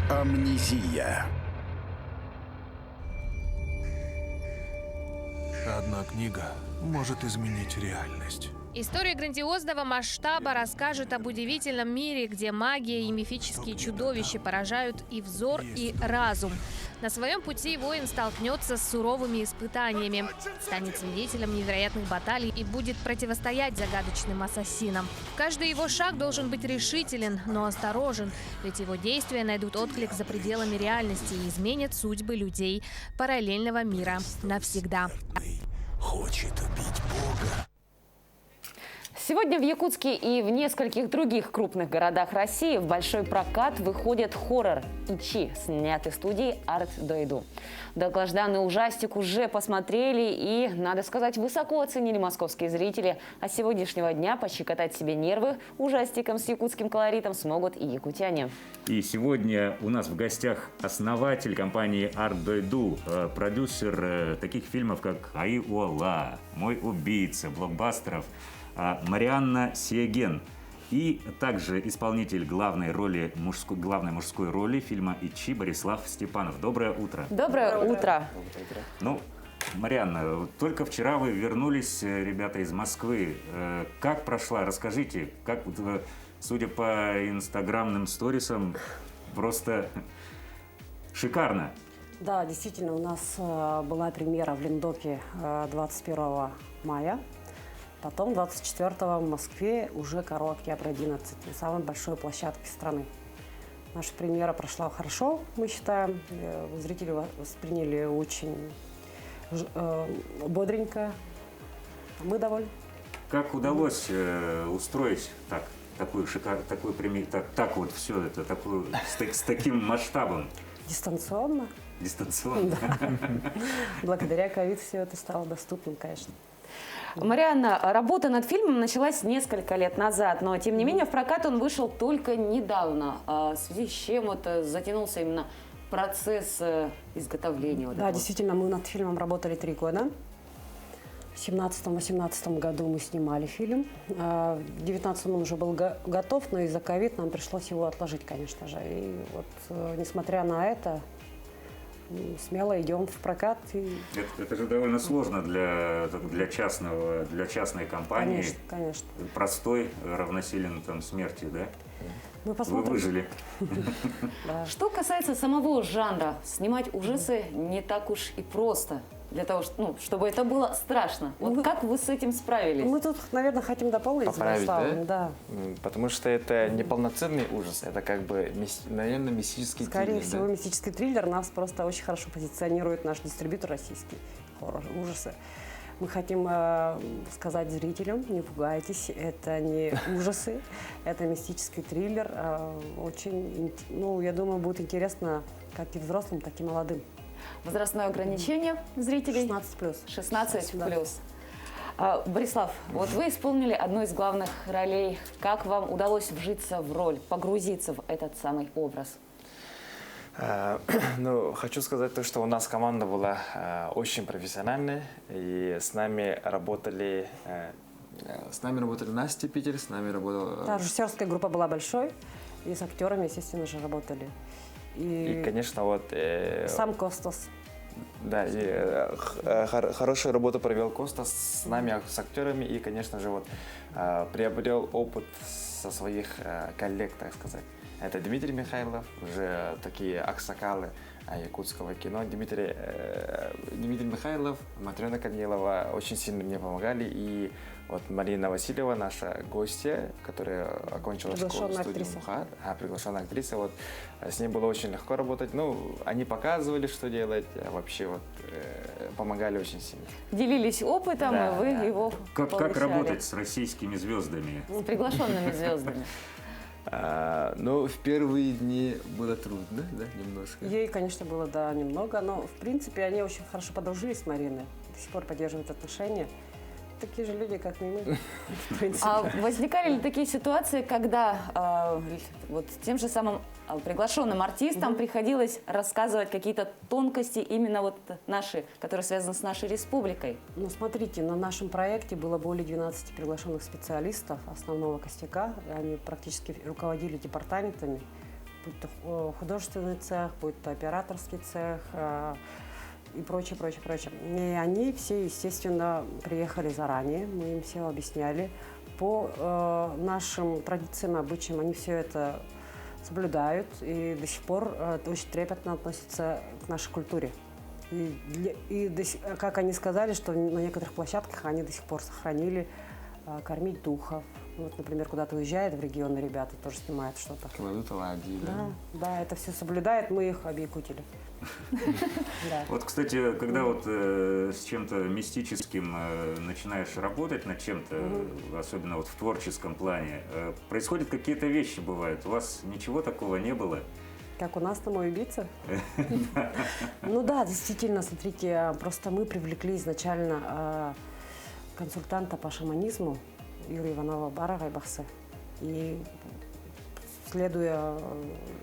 амнезия. Одна книга может изменить реальность. История грандиозного масштаба расскажет об удивительном мире, где магия и мифические чудовища поражают и взор, и разум. На своем пути воин столкнется с суровыми испытаниями, станет свидетелем невероятных баталий и будет противостоять загадочным ассасинам. Каждый его шаг должен быть решителен, но осторожен, ведь его действия найдут отклик за пределами реальности и изменят судьбы людей параллельного мира навсегда. Хочет убить Бога. Сегодня в Якутске и в нескольких других крупных городах России в большой прокат выходит хоррор «Ичи», снятый студией Арт Дойду. Долгожданный ужастик уже посмотрели и, надо сказать, высоко оценили московские зрители. А с сегодняшнего дня пощекотать себе нервы ужастиком с якутским колоритом смогут и якутяне. И сегодня у нас в гостях основатель компании Арт Дойду, продюсер таких фильмов, как «Айуола», «Мой убийца», блокбастеров, Марианна Сиеген. И также исполнитель главной мужской роли фильма «Ичи» Борислав Степанов. Доброе утро. Доброе утро. Ну, Марианна, только вчера вы вернулись, ребята, из Москвы. Как прошла? Расскажите, как, судя по инстаграмным сторисам, просто шикарно. Да, действительно, у нас была премьера в Линдоке 21 мая. Потом 24-го в Москве уже «Карл Октябрь 11», на самой большой площадке страны. Наша премьера прошла хорошо, мы считаем. Зрители восприняли очень бодренько. Мы довольны. Как удалось устроить такую премьеру, так вот все это, с таким масштабом? Дистанционно. Дистанционно. Благодаря ковид все это стало доступным, конечно. Марианна, работа над фильмом началась несколько лет назад, но тем не менее в прокат он вышел только недавно. В связи с чем затянулся именно процесс изготовления? Да, действительно, мы над фильмом работали 3 года. В 2017-2018 году мы снимали фильм. В 2019 он уже был готов, но из-за ковид нам пришлось его отложить, конечно же. И вот, несмотря на это, смело идем в прокат. Это же довольно сложно для частной компании. Конечно, конечно. Простой равносилен смерти, да? Мы посмотрим. Вы выжили. Что касается самого жанра, снимать ужасы не так уж и просто. Для того, чтобы это было страшно. Вот как вы с этим справились? Мы тут, наверное, хотим дополнить. Поправить, да? Потому что это не полноценный ужас, это как бы, наверное, мистический триллер. Скорее всего, мистический триллер. Нас просто очень хорошо позиционирует наш дистрибьютор российский. Хоррор, ужасы. Мы хотим сказать зрителям: не пугайтесь, это не ужасы, это мистический триллер. Очень, я думаю, будет интересно как и взрослым, так и молодым. Возрастное ограничение зрителей? 16+. 16+. Да. Борислав, вот вы исполнили одну из главных ролей. Как вам удалось вжиться в роль, погрузиться в этот самый образ? Хочу сказать то, что у нас команда была очень профессиональная, и с нами работали Настя Питер, с нами работала... Да, режиссерская группа была большой, и с актерами, естественно же, работали. И конечно, сам Костас. Да, и хорошую работу провел Костас с нами, с актерами, и, конечно же, приобрел опыт со своих коллег, так сказать. Это Дмитрий Михайлов, уже такие аксакалы якутского кино. Дмитрий Михайлов, Матрена Корнилова очень сильно мне помогали. И вот Марина Васильева, наша гостья, которая окончила школу студию МХАТ, приглашенная актриса, вот с ней было очень легко работать. Ну, они показывали, что делать, а вообще вот помогали очень сильно. Делились опытом, Да, и вы да. его Как получали. работать с российскими звездами? С приглашенными звездами. Ну, в первые дни было трудно, да, немножко. Ей, конечно, было, да, немного, но, в принципе, они очень хорошо подружились с Мариной, до сих пор поддерживают отношения. Такие же люди, как и мы, в принципе. А возникали ли такие ситуации, когда вот тем же самым приглашенным артистам приходилось рассказывать какие-то тонкости именно вот наши, которые связаны с нашей республикой? Ну, смотрите, на нашем проекте было более 12 приглашенных специалистов основного костяка. Они практически руководили департаментами, будь то художественный цех, будь то операторский цех, и прочее, прочее, прочее. И они все, естественно, приехали заранее, мы им все объясняли. По нашим традициям, обычаям они все это соблюдают и до сих пор очень трепетно относятся к нашей культуре. Как они сказали, что на некоторых площадках они до сих пор сохранили кормить духов. Вот, например, куда-то уезжают в регионы ребята, тоже снимают что-то. Кладут оладьи, да? Да, это все соблюдает, мы их объякутили. Вот, кстати, когда вот с чем-то мистическим начинаешь работать над чем-то, особенно вот в творческом плане, происходят какие-то вещи, бывают. У вас ничего такого не было? Как у нас на «Мой убийца»? Ну да, действительно, смотрите, просто мы привлекли изначально консультанта по шаманизму Юрия Иванова-Барагайбахсе. И следуя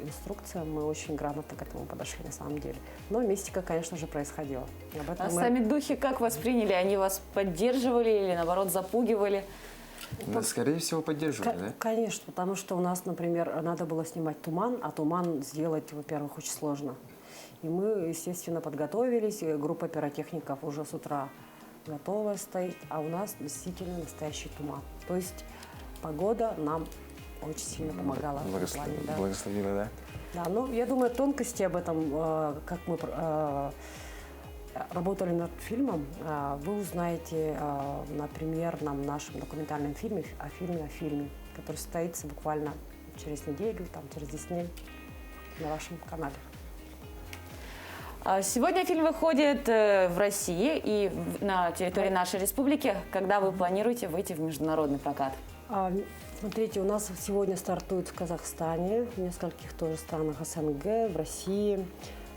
инструкциям, мы очень грамотно к этому подошли на самом деле. Но мистика, конечно же, происходила. А сами духи как восприняли? Они вас поддерживали или, наоборот, запугивали? Да, скорее всего, поддерживали, да? Конечно, потому что у нас, например, надо было снимать туман, а туман сделать, во-первых, очень сложно. И мы, естественно, подготовились, и группа пиротехников уже с утра готовая стоит, а у нас действительно настоящий туман. То есть погода нам очень сильно помогала. Благословила, да? Да, ну, я думаю, тонкости об этом, как мы работали над фильмом, вы узнаете, например, на нашем документальном фильме о фильме, который состоится буквально через неделю, там, через 10 дней на вашем канале. Сегодня фильм выходит в России и на территории нашей республики. Когда вы планируете выйти в международный прокат? Смотрите, у нас сегодня стартует в Казахстане, в нескольких тоже странах СНГ, в России,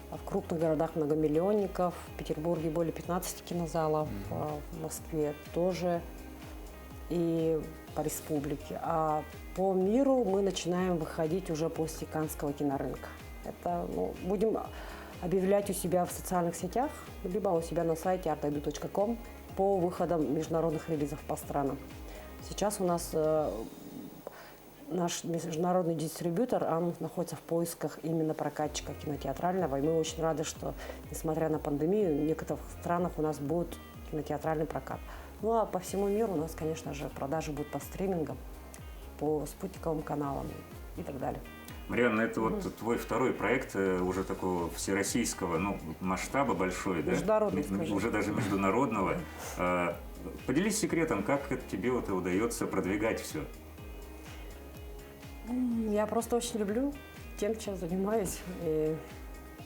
в крупных городах многомиллионников, в Петербурге более 15 кинозалов, в Москве тоже и по республике. А по миру мы начинаем выходить уже после Каннского кинорынка. Это, будем объявлять у себя в социальных сетях, либо у себя на сайте artaidu.com по выходам международных релизов по странам. Сейчас у нас наш международный дистрибьютор, он находится в поисках именно прокатчика кинотеатрального, и мы очень рады, что, несмотря на пандемию, в некоторых странах у нас будет кинотеатральный прокат. Ну а по всему миру у нас, конечно же, продажи будут по стримингам, по спутниковым каналам и так далее. Марианна, это вот твой второй проект уже такого всероссийского, масштаба большой, да? Международный, скажем. Уже даже международного. Поделись секретом, как тебе вот удается продвигать все? Я просто очень люблю тем, чем занимаюсь. И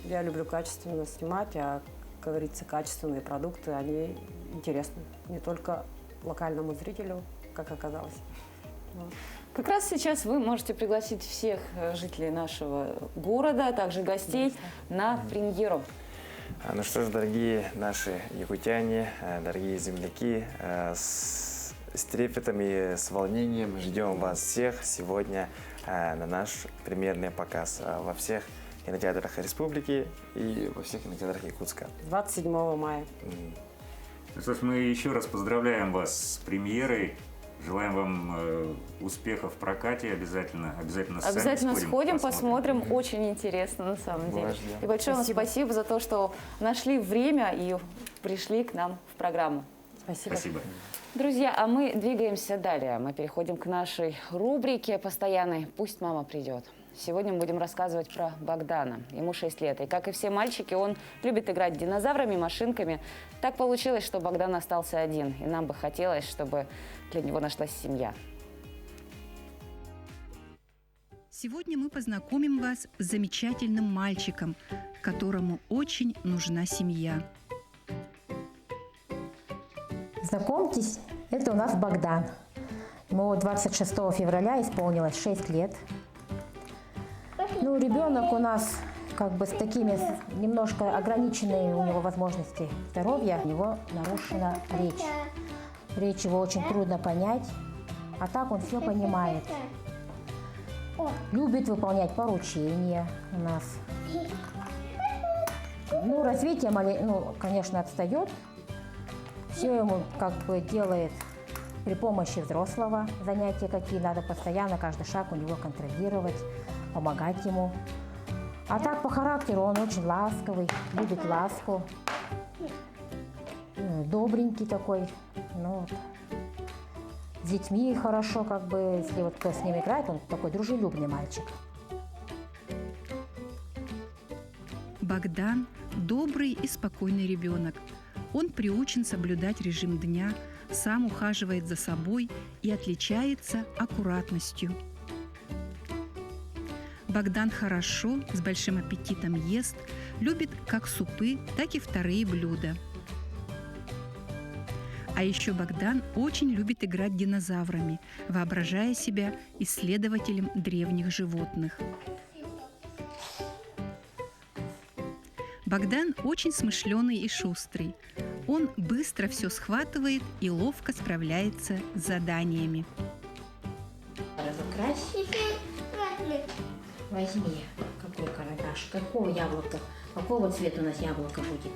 я люблю качественно снимать, а, как говорится, качественные продукты, они интересны не только локальному зрителю, как оказалось. Вот. Как раз сейчас вы можете пригласить всех жителей нашего города, а также гостей на премьеру. Ну что ж, дорогие наши якутяне, дорогие земляки, с трепетом и с волнением ждем вас всех сегодня на наш премьерный показ во всех кинотеатрах республики и во всех кинотеатрах Якутска. 27 мая. Ну что ж, мы еще раз поздравляем вас с премьерой. Желаем вам успехов в прокате. Обязательно сходим, посмотрим. Очень интересно, на самом деле. И большое вам спасибо за то, что нашли время и пришли к нам в программу. Спасибо. Спасибо. Друзья, а мы двигаемся далее. Мы переходим к нашей рубрике постоянной «Пусть мама придет». Сегодня мы будем рассказывать про Богдана. Ему 6 лет. И, как и все мальчики, он любит играть динозаврами, машинками. Так получилось, что Богдан остался один. И нам бы хотелось, чтобы для него нашлась семья. Сегодня мы познакомим вас с замечательным мальчиком, которому очень нужна семья. Знакомьтесь, это у нас Богдан. Ему 26 февраля исполнилось 6 лет. Ну, ребенок у нас как бы с такими немножко ограниченными у него возможности здоровья. У него нарушена речь. Речь его очень трудно понять, а так он все понимает. Любит выполнять поручения у нас. Ну, развитие, конечно, отстает. Все ему как бы делает при помощи взрослого. Занятия какие надо постоянно, каждый шаг у него контролировать, помогать ему. А так по характеру он очень ласковый, любит ласку. Добренький такой. Ну, с детьми хорошо, как бы, если вот кто с ним играет, он такой дружелюбный мальчик. Богдан – добрый и спокойный ребенок. Он приучен соблюдать режим дня, сам ухаживает за собой и отличается аккуратностью. Богдан хорошо, с большим аппетитом ест, любит как супы, так и вторые блюда. А еще Богдан очень любит играть динозаврами, воображая себя исследователем древних животных. Богдан очень смышленый и шустрый. Он быстро все схватывает и ловко справляется с заданиями. Разукрась. Возьми, какой карандаш, какого яблока, какого цвета у нас яблоко будет?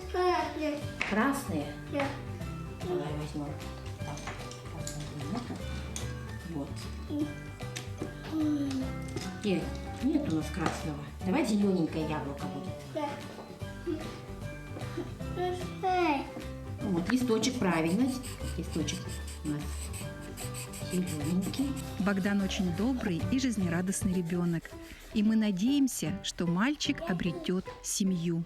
Красное? Давай возьмем. Вот. Нет у нас красного. Давай зелененькое яблоко будет. Вот листочек, правильно. Листочек у нас зелененький. Богдан очень добрый и жизнерадостный ребенок. И мы надеемся, что мальчик обретет семью.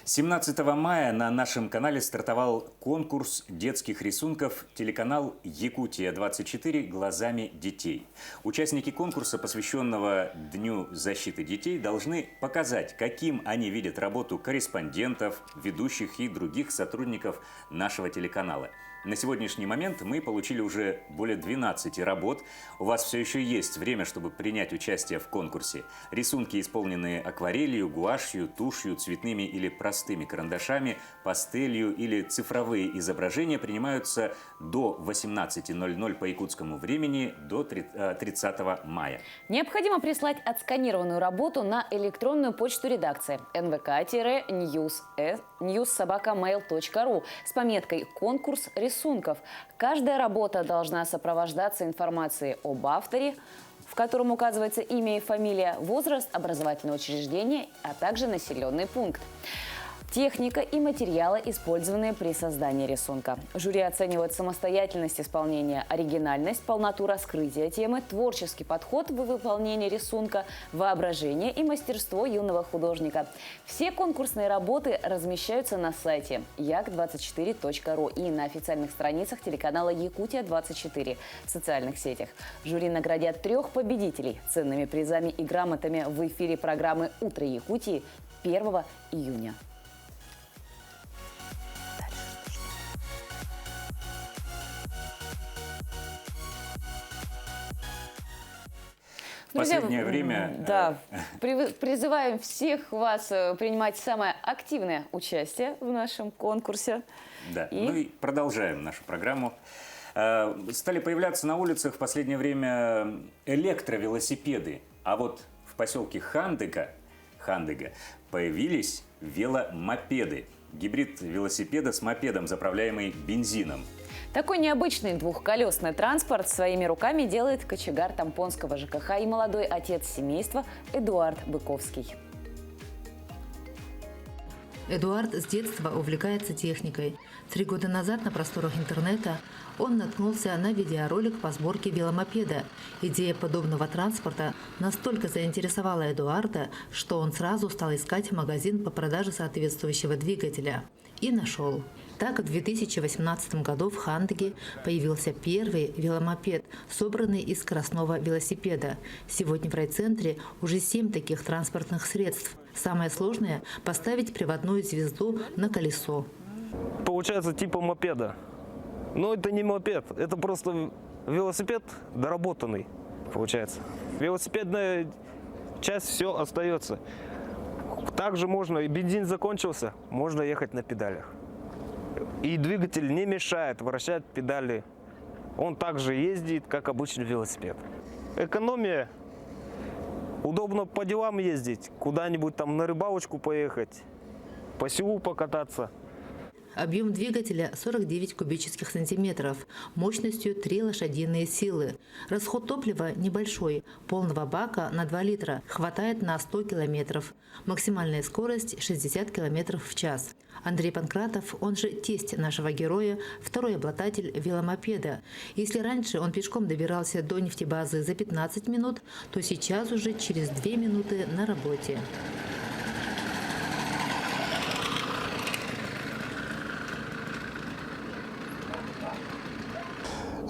С 17 мая на нашем канале стартовал конкурс детских рисунков телеканал «Якутия-24. Глазами детей». Участники конкурса, посвященного Дню защиты детей, должны показать, каким они видят работу корреспондентов, ведущих и других сотрудников нашего телеканала. На сегодняшний момент мы получили уже более 12 работ. У вас все еще есть время, чтобы принять участие в конкурсе. Рисунки, исполненные акварелью, гуашью, тушью, цветными или простыми карандашами, пастелью или цифровые изображения, принимаются до 18:00 по якутскому времени до 30 мая. Необходимо прислать отсканированную работу на электронную почту редакции nvk-news@mail.ru с пометкой «Конкурс рисунков». Каждая работа должна сопровождаться информацией об авторе, в котором указывается имя и фамилия, возраст, образовательное учреждение, а также населенный пункт. Техника и материалы, использованные при создании рисунка. Жюри оценивает самостоятельность исполнения, оригинальность, полноту раскрытия темы, творческий подход в выполнении рисунка, воображение и мастерство юного художника. Все конкурсные работы размещаются на сайте yak24.ru и на официальных страницах телеканала «Якутия-24» в социальных сетях. Жюри наградят 3 победителей ценными призами и грамотами в эфире программы «Утро Якутии» 1 июня. В последнее время... Да, призываем всех вас принимать самое активное участие в нашем конкурсе. Да, ну и продолжаем нашу программу. Стали появляться на улицах в последнее время электровелосипеды. А вот в поселке Хандыга появились веломопеды. Гибрид велосипеда с мопедом, заправляемый бензином. Такой необычный двухколесный транспорт своими руками делает кочегар Тампонского ЖКХ и молодой отец семейства Эдуард Быковский. Эдуард с детства увлекается техникой. 3 года назад на просторах интернета он наткнулся на видеоролик по сборке веломопеда. Идея подобного транспорта настолько заинтересовала Эдуарда, что он сразу стал искать магазин по продаже соответствующего двигателя. И нашел. Так, в 2018 году в Хандыге появился первый веломопед, собранный из скоростного велосипеда. Сегодня в райцентре уже 7 таких транспортных средств. Самое сложное – поставить приводную звезду на колесо. Получается типа мопеда. Но это не мопед, это просто велосипед доработанный, получается. Велосипедная часть все остается. Также можно, и бензин закончился, можно ехать на педалях. И двигатель не мешает, вращает педали. Он также ездит, как обычный велосипед. Экономия. Удобно по делам ездить, куда-нибудь там на рыбалочку поехать, по селу покататься. Объем двигателя 49 кубических сантиметров, мощностью 3 лошадиные силы. Расход топлива небольшой, полного бака на 2 литра, хватает на 100 километров. Максимальная скорость 60 километров в час. Андрей Панкратов, он же тесть нашего героя, второй обладатель веломопеда. Если раньше он пешком добирался до нефтебазы за 15 минут, то сейчас уже через 2 минуты на работе.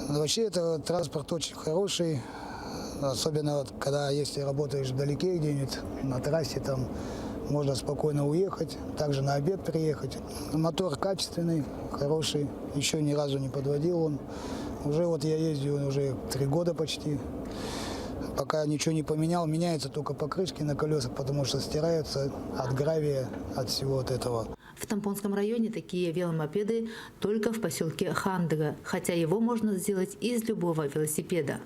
Вообще, это транспорт очень хороший, особенно вот, когда если работаешь вдалеке где-нибудь на трассе, там можно спокойно уехать, также на обед приехать. Мотор качественный, хороший, еще ни разу не подводил он. Уже вот я ездил уже 3 года почти. Пока ничего не поменял, меняются только покрышки на колесах, потому что стираются от гравия, от всего вот этого. В Тампонском районе такие веломопеды только в поселке Хандыга, хотя его можно сделать из любого велосипеда.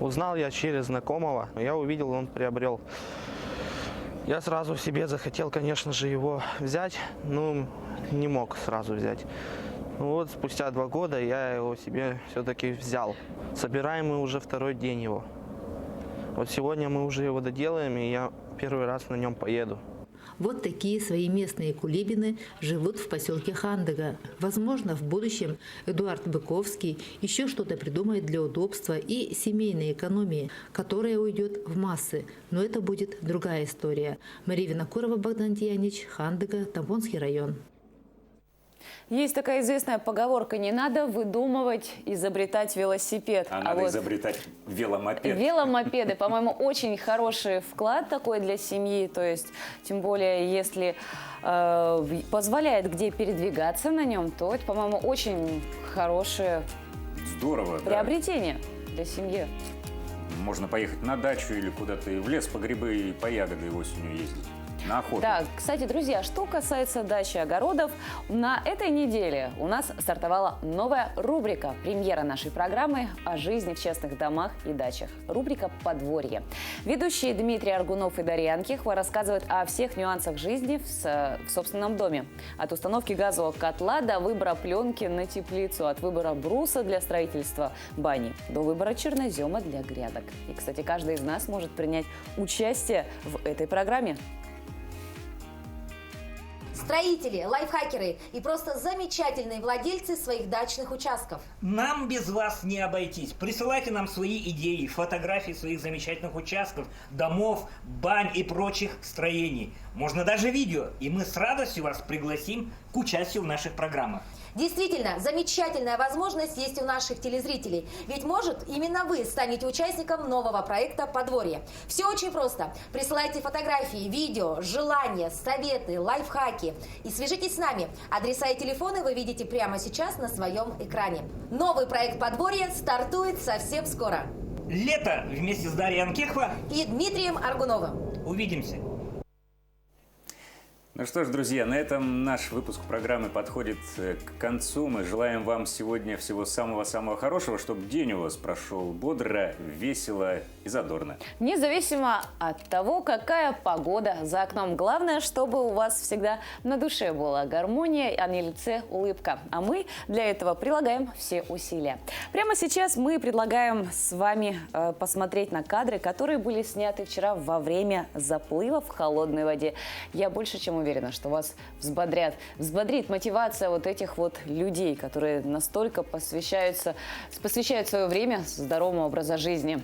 Узнал я через знакомого, я увидел, он приобрел. Я сразу себе захотел, конечно же, его взять, но не мог сразу взять. Вот спустя 2 года я его себе все-таки взял. Собираем мы уже 2-й день его. Вот сегодня мы уже его доделаем, и я первый раз на нем поеду. Вот такие свои местные кулибины живут в поселке Хандыга. Возможно, в будущем Эдуард Быковский еще что-то придумает для удобства и семейной экономии, которая уйдет в массы. Но это будет другая история. Мария Винокурова, Богдан Тиянич, Хандыга, Тампонский район. Есть такая известная поговорка: не надо выдумывать, изобретать велосипед. А надо изобретать веломопед. Веломопеды, по-моему, очень хороший вклад такой для семьи. То есть, тем более, если позволяет где передвигаться на нем, то это, по-моему, очень хорошее приобретение для семьи. Можно поехать на дачу или куда-то в лес по грибы и по ягоды осенью ездить. На охоту. Да, кстати, друзья, что касается дачи и огородов, на этой неделе у нас стартовала новая рубрика, премьера нашей программы о жизни в частных домах и дачах. Рубрика «Подворье». Ведущие Дмитрий Аргунов и Дарья Анкихова рассказывают о всех нюансах жизни в собственном доме. От установки газового котла до выбора пленки на теплицу, от выбора бруса для строительства бани до выбора чернозема для грядок. И, кстати, каждый из нас может принять участие в этой программе. Строители, лайфхакеры и просто замечательные владельцы своих дачных участков. Нам без вас не обойтись. Присылайте нам свои идеи, фотографии своих замечательных участков, домов, бань и прочих строений. Можно даже видео, и мы с радостью вас пригласим к участию в наших программах. Действительно, замечательная возможность есть у наших телезрителей. Ведь, может, именно вы станете участником нового проекта «Подворье». Все очень просто. Присылайте фотографии, видео, желания, советы, лайфхаки. И свяжитесь с нами. Адреса и телефоны вы видите прямо сейчас на своем экране. Новый проект «Подворье» стартует совсем скоро. Лето вместе с Дарьей Анкихова и Дмитрием Аргуновым. Увидимся. Ну что ж, друзья, на этом наш выпуск программы подходит к концу. Мы желаем вам сегодня всего самого-самого хорошего, чтобы день у вас прошел бодро, весело и задорно. Независимо от того, какая погода за окном. Главное, чтобы у вас всегда на душе была гармония, а на лице улыбка. А мы для этого прилагаем все усилия. Прямо сейчас мы предлагаем с вами посмотреть на кадры, которые были сняты вчера во время заплыва в холодной воде. Я больше чем уверена, что вас взбодрит мотивация вот этих вот людей, которые настолько посвящают свое время здоровому образу жизни.